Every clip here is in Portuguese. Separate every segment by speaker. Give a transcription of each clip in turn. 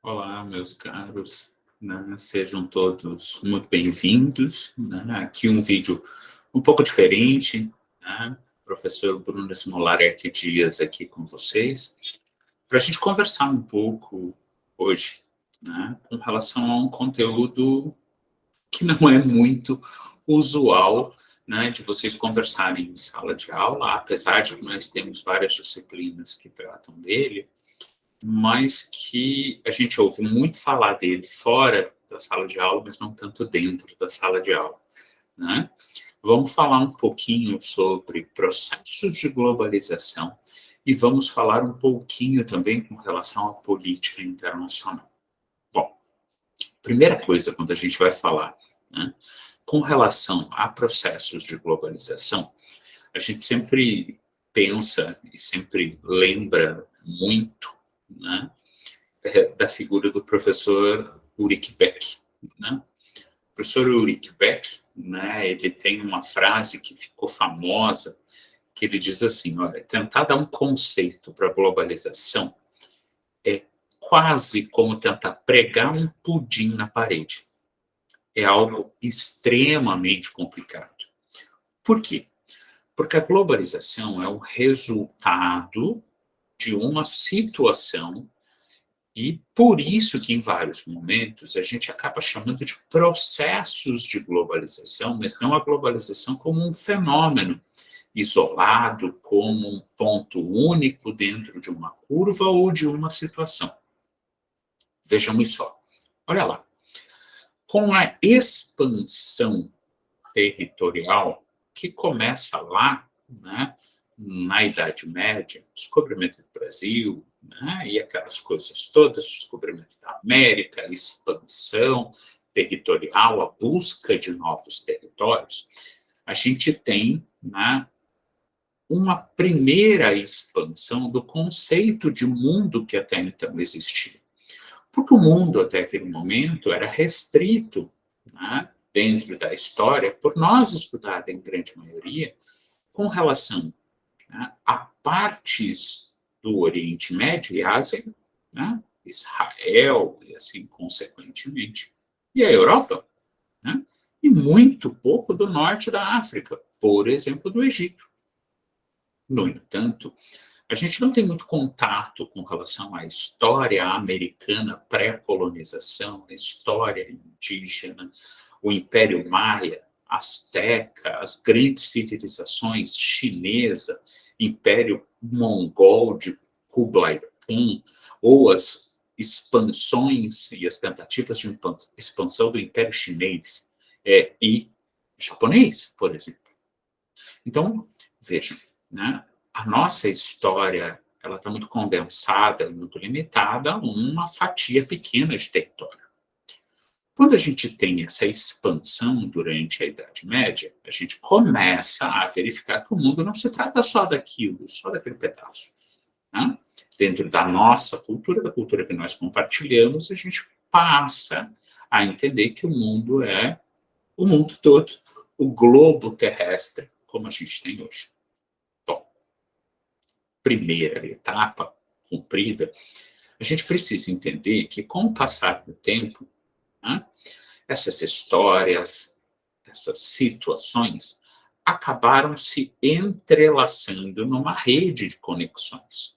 Speaker 1: Olá, meus caros, né? Sejam todos muito bem-vindos, né? Aqui um vídeo um pouco diferente, né? Professor Bruno Smolarek Dias aqui com vocês, para a gente conversar um pouco hoje, né? Com relação a um conteúdo que não é muito usual, né? De vocês conversarem em sala de aula, apesar de que nós temos várias disciplinas que tratam dele, mas que a gente ouve muito falar dele fora da sala de aula, mas não tanto dentro da sala de aula, né? Vamos falar um pouquinho sobre processos de globalização e vamos falar um pouquinho também com relação à política internacional. Bom, primeira coisa quando a gente vai falar, né, com relação a processos de globalização, a gente sempre pensa e sempre lembra muito, né, da figura do professor Ulrich Beck, né? O professor Ulrich Beck, né, ele tem uma frase que ficou famosa, que ele diz assim, olha, tentar dar um conceito para a globalização é quase como tentar pregar um pudim na parede. É algo extremamente complicado. Por quê? Porque a globalização é um resultado de uma situação. E por isso que, em vários momentos, a gente acaba chamando de processos de globalização, mas não a globalização como um fenômeno isolado, como um ponto único dentro de uma curva ou de uma situação. Vejamos só. Olha lá. Com a expansão territorial, que começa lá, né, na Idade Média, descobrimento do Brasil, né, e aquelas coisas todas, descobrimento da América, expansão territorial, a busca de novos territórios, a gente tem, né, uma primeira expansão do conceito de mundo que até então existia. Porque o mundo, até aquele momento, era restrito, né, dentro da história, por nós estudada em grande maioria, com relação, né, a partes do Oriente Médio e Ásia, né, Israel e assim consequentemente, e a Europa, né, e muito pouco do norte da África, por exemplo, do Egito. No entanto, a gente não tem muito contato com relação à história americana pré-colonização, a história indígena, o Império Maia, Azteca, as grandes civilizações chinesa, Império Mongol de Kublai Khan, ou as expansões e as tentativas de expansão do Império Chinês e japonês, por exemplo. Então, vejam, né? A nossa história ela está muito condensada, muito limitada a uma fatia pequena de território. Quando a gente tem essa expansão durante a Idade Média, a gente começa a verificar que o mundo não se trata só daquilo, só daquele pedaço, né? Dentro da nossa cultura, da cultura que nós compartilhamos, a gente passa a entender que o mundo é o mundo todo, o globo terrestre, como a gente tem hoje. Primeira etapa cumprida, a gente precisa entender que, com o passar do tempo, né, essas histórias, essas situações acabaram se entrelaçando numa rede de conexões.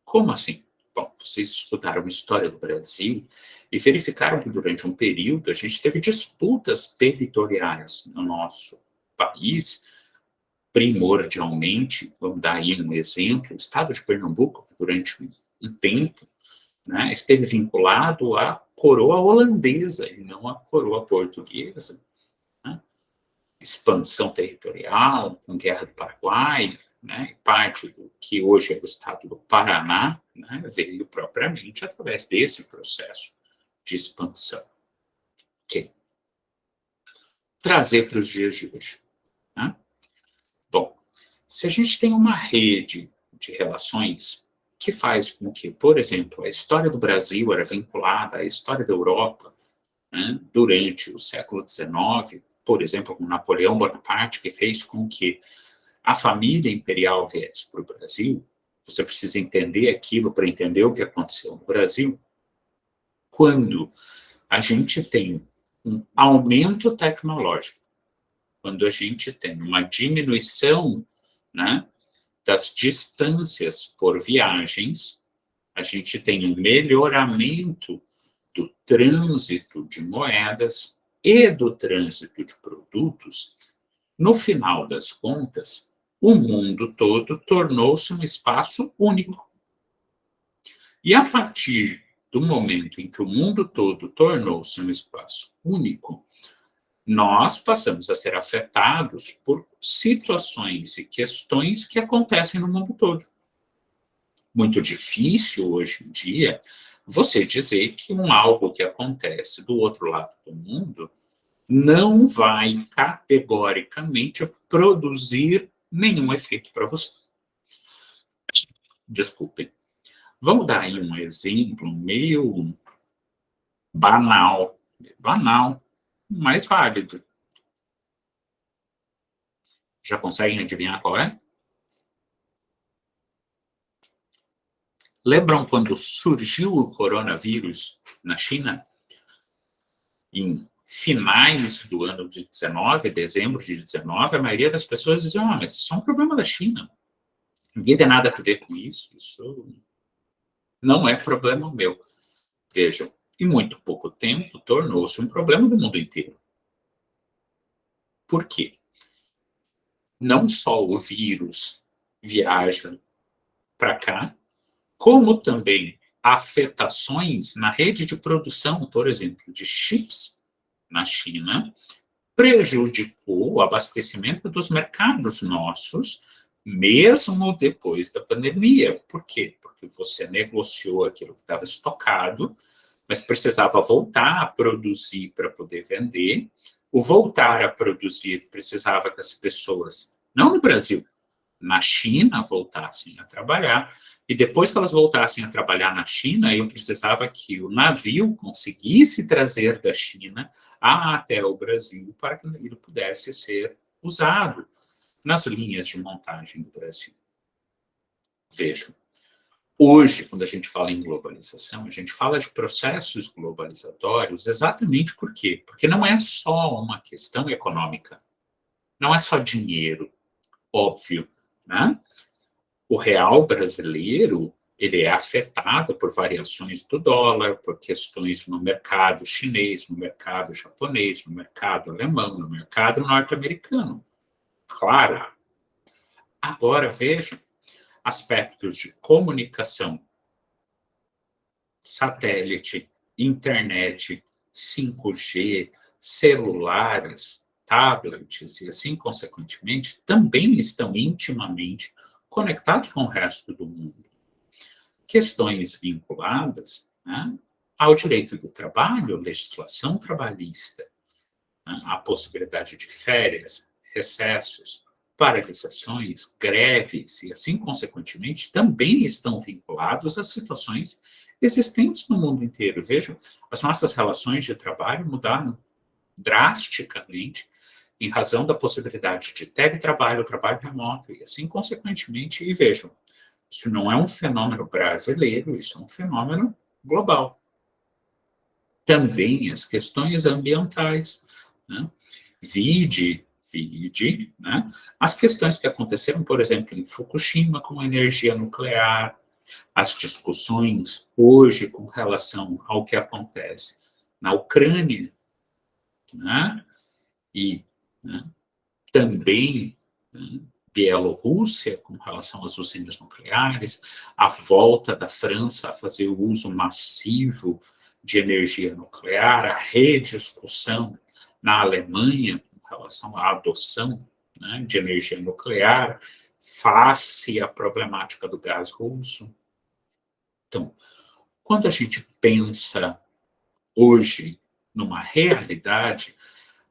Speaker 1: Como assim? Bom, vocês estudaram história do Brasil e verificaram que durante um período a gente teve disputas territoriais no nosso país, primordialmente, vamos dar aí um exemplo, o estado de Pernambuco, que durante um tempo, né, esteve vinculado à coroa holandesa e não à coroa portuguesa, né? Expansão territorial, com Guerra do Paraguai, né, parte do que hoje é o estado do Paraná, né, veio propriamente através desse processo de expansão. Okay. Trazer para os dias de hoje. Né? Bom, se a gente tem uma rede de relações que faz com que, por exemplo, a história do Brasil era vinculada à história da Europa, né, durante o século XIX, por exemplo, com Napoleão Bonaparte, que fez com que a família imperial viesse para o Brasil, você precisa entender aquilo para entender o que aconteceu no Brasil. quando a gente tem um aumento tecnológico, quando a gente tem uma diminuição, né, das distâncias por viagens, a gente tem um melhoramento do trânsito de moedas e do trânsito de produtos, no final das contas, o mundo todo tornou-se um espaço único. E a partir do momento em que o mundo todo tornou-se um espaço único, nós passamos a ser afetados por situações e questões que acontecem no mundo todo. Muito difícil hoje em dia você dizer que algo que acontece do outro lado do mundo não vai categoricamente produzir nenhum efeito para você. Desculpem. Vamos dar aí um exemplo meio banal, mas válido. Já conseguem adivinhar qual é? Lembram quando surgiu o coronavírus na China? Em finais do ano de 19, dezembro de 19, a maioria das pessoas dizia, mas isso é um problema da China. Ninguém tem nada a ver com isso, isso não é problema meu. Vejam, em muito pouco tempo, tornou-se um problema do mundo inteiro. Por quê? Não só o vírus viaja para cá, como também afetações na rede de produção, por exemplo, de chips na China, prejudicou o abastecimento dos mercados nossos, mesmo depois da pandemia. Por quê? Porque você negociou aquilo que estava estocado, mas precisava voltar a produzir para poder vender. O voltar a produzir precisava que as pessoas, não no Brasil, na China, voltassem a trabalhar. E depois que elas voltassem a trabalhar na China, eu precisava que o navio conseguisse trazer da China até o Brasil para que ele pudesse ser usado nas linhas de montagem do Brasil. Vejam, hoje, quando a gente fala em globalização, a gente fala de processos globalizatórios exatamente por quê? Porque não é só uma questão econômica, não é só dinheiro, óbvio, né? O real brasileiro, ele é afetado por variações do dólar, por questões no mercado chinês, no mercado japonês, no mercado alemão, no mercado norte-americano. Claro. Agora, vejam, aspectos de comunicação, satélite, internet, 5G, celulares, tablets e assim, consequentemente, também estão intimamente conectados com o resto do mundo. Questões vinculadas, né, ao direito do trabalho, legislação trabalhista, né, a possibilidade de férias, recessos, paralisações, greves e assim, consequentemente, também estão vinculados a situações existentes no mundo inteiro. Vejam, as nossas relações de trabalho mudaram drasticamente em razão da possibilidade de teletrabalho, trabalho remoto e assim, consequentemente, e vejam, isso não é um fenômeno brasileiro, isso é um fenômeno global. Também as questões ambientais, né? Vide, né? As questões que aconteceram, por exemplo, em Fukushima com a energia nuclear, as discussões hoje com relação ao que acontece na Ucrânia, né? E, né, também, né, Bielorrússia, com relação às usinas nucleares, a volta da França a fazer o uso massivo de energia nuclear, a rediscussão na Alemanha com relação à adoção, né, de energia nuclear, face à problemática do gás russo. Então, quando a gente pensa hoje numa realidade,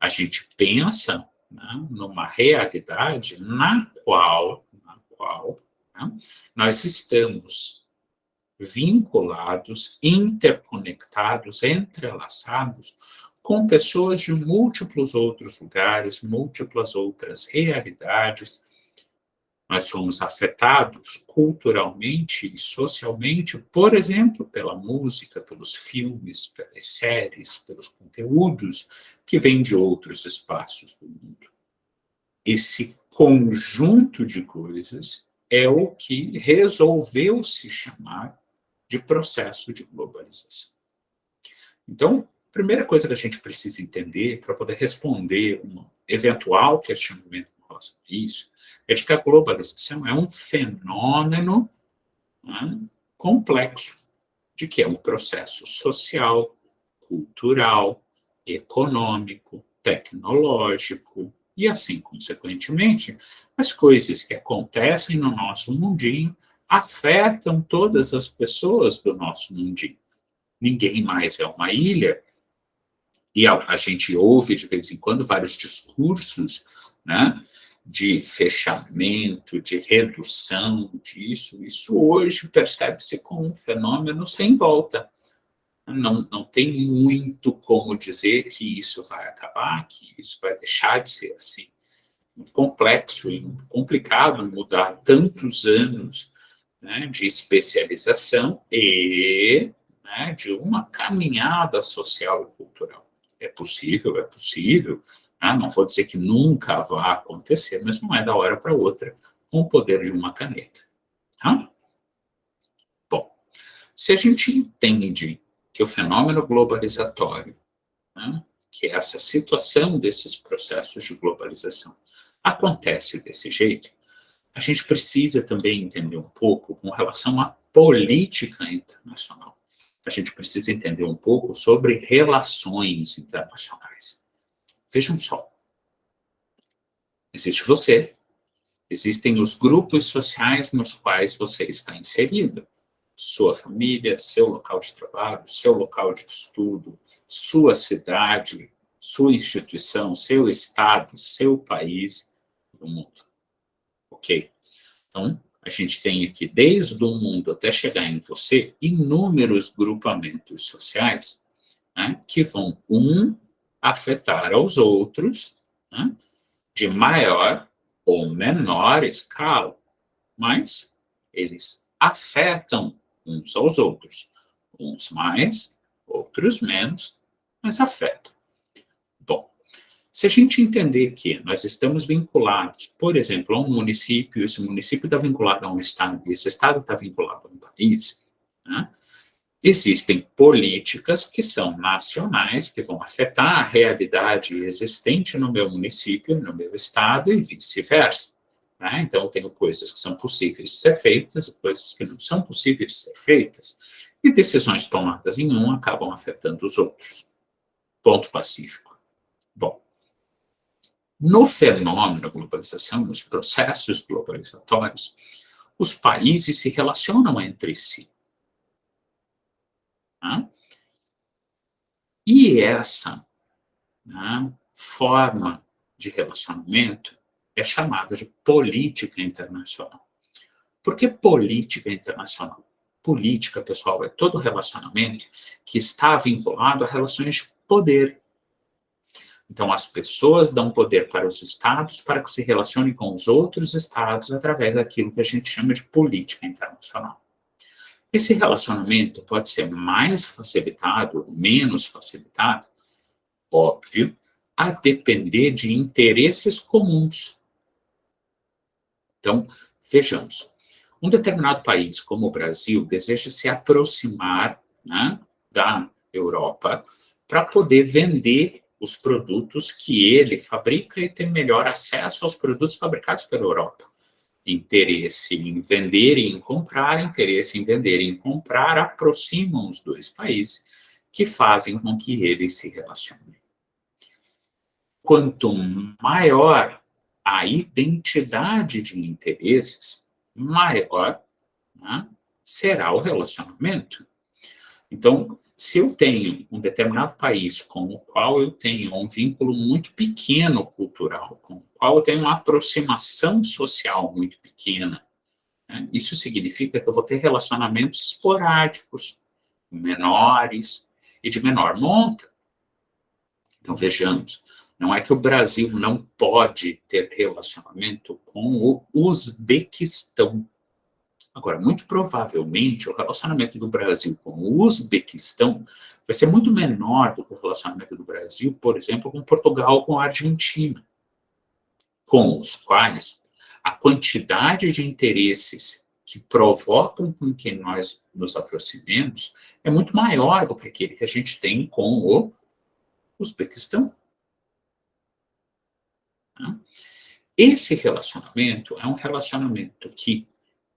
Speaker 1: a gente pensa, né, numa realidade na qual né, nós estamos vinculados, interconectados, entrelaçados com pessoas de múltiplos outros lugares, múltiplas outras realidades. Nós somos afetados culturalmente e socialmente, por exemplo, pela música, pelos filmes, pelas séries, pelos conteúdos que vêm de outros espaços do mundo. Esse conjunto de coisas é o que resolveu se chamar de processo de globalização. Então, a primeira coisa que a gente precisa entender para poder responder um eventual questionamento em relação a isso é de que a globalização é um fenômeno, né, complexo, de que é um processo social, cultural, econômico, tecnológico, e assim, consequentemente, as coisas que acontecem no nosso mundinho afetam todas as pessoas do nosso mundinho. Ninguém mais é uma ilha, e a gente ouve de vez em quando vários discursos, né, de fechamento, de redução disso. Isso hoje percebe-se como um fenômeno sem volta. Não tem muito como dizer que isso vai acabar, que isso vai deixar de ser assim. Complexo e complicado mudar tantos anos, né, de especialização e, né, de uma caminhada social e cultural. É possível, né, não vou dizer que nunca vai acontecer, mas não é da hora para outra, com o poder de uma caneta. Tá? Bom, se a gente entende que o fenômeno globalizatório, né, que é essa situação desses processos de globalização, acontece desse jeito, a gente precisa também entender um pouco com relação à política internacional. A gente precisa entender um pouco sobre relações internacionais. Vejam só. Existe você, existem os grupos sociais nos quais você está inserido. Sua família, seu local de trabalho, seu local de estudo, sua cidade, sua instituição, seu estado, seu país, o mundo. Ok? Então, a gente tem aqui, desde o mundo até chegar em você, inúmeros grupamentos sociais, né, que vão, afetar aos outros, né, de maior ou menor escala, mas eles afetam uns aos outros. Uns mais, outros menos, mas afetam. Bom, se a gente entender que nós estamos vinculados, por exemplo, a um município, esse município está vinculado a um estado, e esse estado está vinculado a um país, né? Existem políticas que são nacionais, que vão afetar a realidade existente no meu município, no meu estado e vice-versa. Né? Então, eu tenho coisas que são possíveis de ser feitas e coisas que não são possíveis de ser feitas, e decisões tomadas em um acabam afetando os outros. Ponto pacífico. Bom, no fenômeno globalização, nos processos globalizatórios, os países se relacionam entre si. Né? E essa, né, forma de relacionamento é chamada de política internacional. Por que política internacional? Política, pessoal, é todo relacionamento que está vinculado a relações de poder. Então, as pessoas dão poder para os estados para que se relacionem com os outros estados através daquilo que a gente chama de política internacional. Esse relacionamento pode ser mais facilitado ou menos facilitado, óbvio, a depender de interesses comuns. Então, vejamos, um determinado país como o Brasil deseja se aproximar, né, da Europa para poder vender os produtos que ele fabrica e ter melhor acesso aos produtos fabricados pela Europa. Interesse em vender e em comprar, interesse em vender e em comprar aproximam os dois países, que fazem com que eles se relacionem. Quanto maior a identidade de interesses, maior, né, será o relacionamento. Então, se eu tenho um determinado país com o qual eu tenho um vínculo muito pequeno cultural, com o qual eu tenho uma aproximação social muito pequena, né, isso significa que eu vou ter relacionamentos esporádicos, menores e de menor monta. Então, vejamos, Não é que o Brasil não pode ter relacionamento com o Uzbequistão. Agora, muito provavelmente, o relacionamento do Brasil com o Uzbequistão vai ser muito menor do que o relacionamento do Brasil, por exemplo, com Portugal ou com a Argentina, com os quais a quantidade de interesses que provocam com que nós nos aproximemos é muito maior do que aquele que a gente tem com o Uzbequistão. Esse relacionamento é um relacionamento que,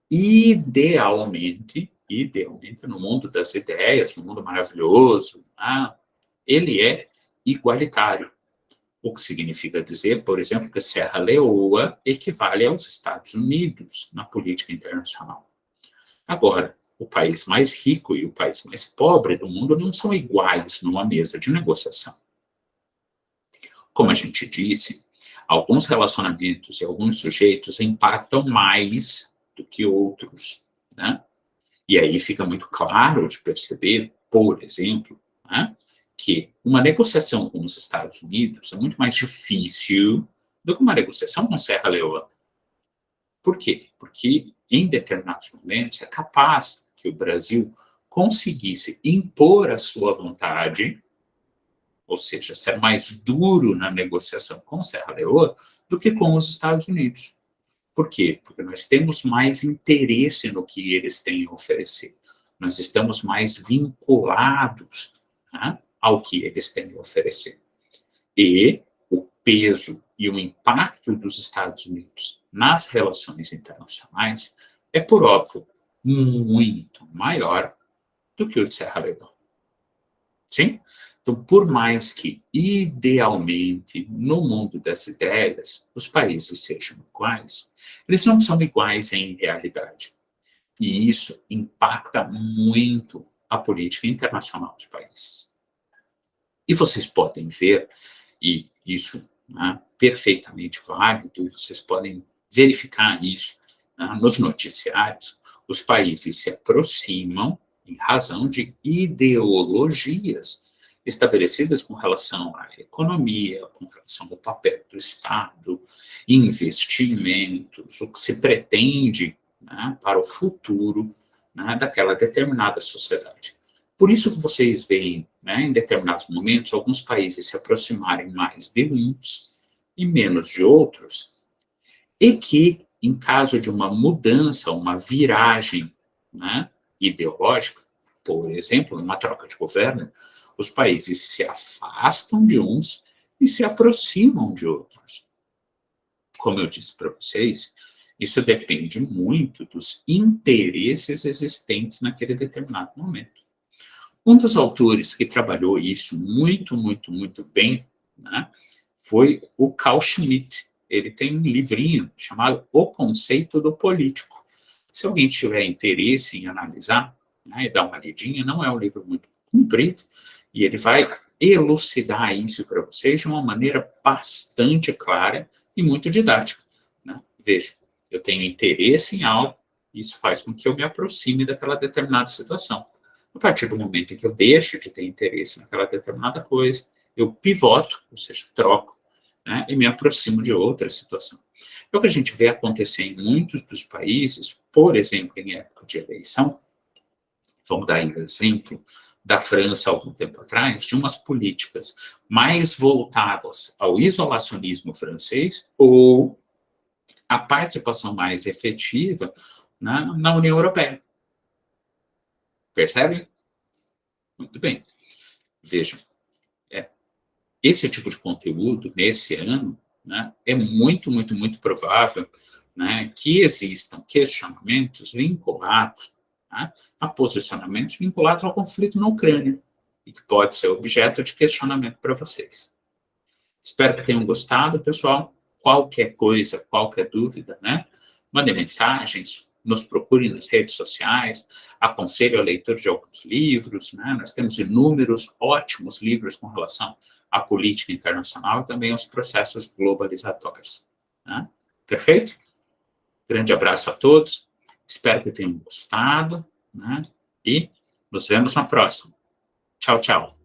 Speaker 1: idealmente, no mundo das ideias, no mundo maravilhoso, ele é igualitário. O que significa dizer, por exemplo, que Serra Leoa equivale aos Estados Unidos na política internacional. Agora, o país mais rico e o país mais pobre do mundo não são iguais numa mesa de negociação. Como a gente disse, alguns relacionamentos e alguns sujeitos impactam mais do que outros, né? E aí fica muito claro de perceber, por exemplo, né, que uma negociação com os Estados Unidos é muito mais difícil do que uma negociação com Serra Leoa. Por quê? Porque em determinados momentos é capaz que o Brasil conseguisse impor a sua vontade, ou seja, ser mais duro na negociação com Serra Leoa do que com os Estados Unidos. Por quê? Porque nós temos mais interesse no que eles têm a oferecer. Nós estamos mais vinculados, né, ao que eles têm a oferecer. E o peso e o impacto dos Estados Unidos nas relações internacionais é, por óbvio, muito maior do que o de Serra Leoa. Sim? Então, por mais que, idealmente, no mundo das ideias, os países sejam iguais, eles não são iguais em realidade. E isso impacta muito a política internacional dos países. E vocês podem ver, e isso é perfeitamente válido, e vocês podem verificar isso nos noticiários, os países se aproximam em razão de ideologias estabelecidas com relação à economia, com relação ao papel do Estado, investimentos, o que se pretende, né, para o futuro, né, daquela determinada sociedade. Por isso que vocês veem, né, em determinados momentos, alguns países se aproximarem mais de uns e menos de outros, e que, em caso de uma mudança, uma viragem, né, ideológica, por exemplo, numa troca de governo, os países se afastam de uns e se aproximam de outros. Como eu disse para vocês, isso depende muito dos interesses existentes naquele determinado momento. Um dos autores que trabalhou isso muito bem, né, foi o Carl Schmitt. Ele tem um livrinho chamado O Conceito do Político. Se alguém tiver interesse em analisar, né, e dar uma lidinha, não é um livro muito comprido, e ele vai elucidar isso para vocês de uma maneira bastante clara e muito didática, né? Veja, eu tenho interesse em algo, isso faz com que eu me aproxime daquela determinada situação. A partir do momento em que eu deixo de ter interesse naquela determinada coisa, eu pivoto, ou seja, troco, né, e me aproximo de outra situação. É o que a gente vê acontecer em muitos dos países, por exemplo, em época de eleição. Vamos dar aí um exemplo da França, há algum tempo atrás, de umas políticas mais voltadas ao isolacionismo francês ou à participação mais efetiva na União Europeia. Percebem? Muito bem. Vejam, esse tipo de conteúdo, nesse ano, né, é muito provável, né, que existam questionamentos vinculados, né, a posicionamentos vinculados ao conflito na Ucrânia, e que pode ser objeto de questionamento para vocês. Espero que tenham gostado, pessoal. Qualquer coisa, qualquer dúvida, né, mandem mensagens, nos procurem nas redes sociais, aconselho a leitura de alguns livros, né, nós temos inúmeros ótimos livros com relação à política internacional e também aos processos globalizatórios. Né? Perfeito? Grande abraço a todos, espero que tenham gostado, né, e nos vemos na próxima. Tchau, tchau.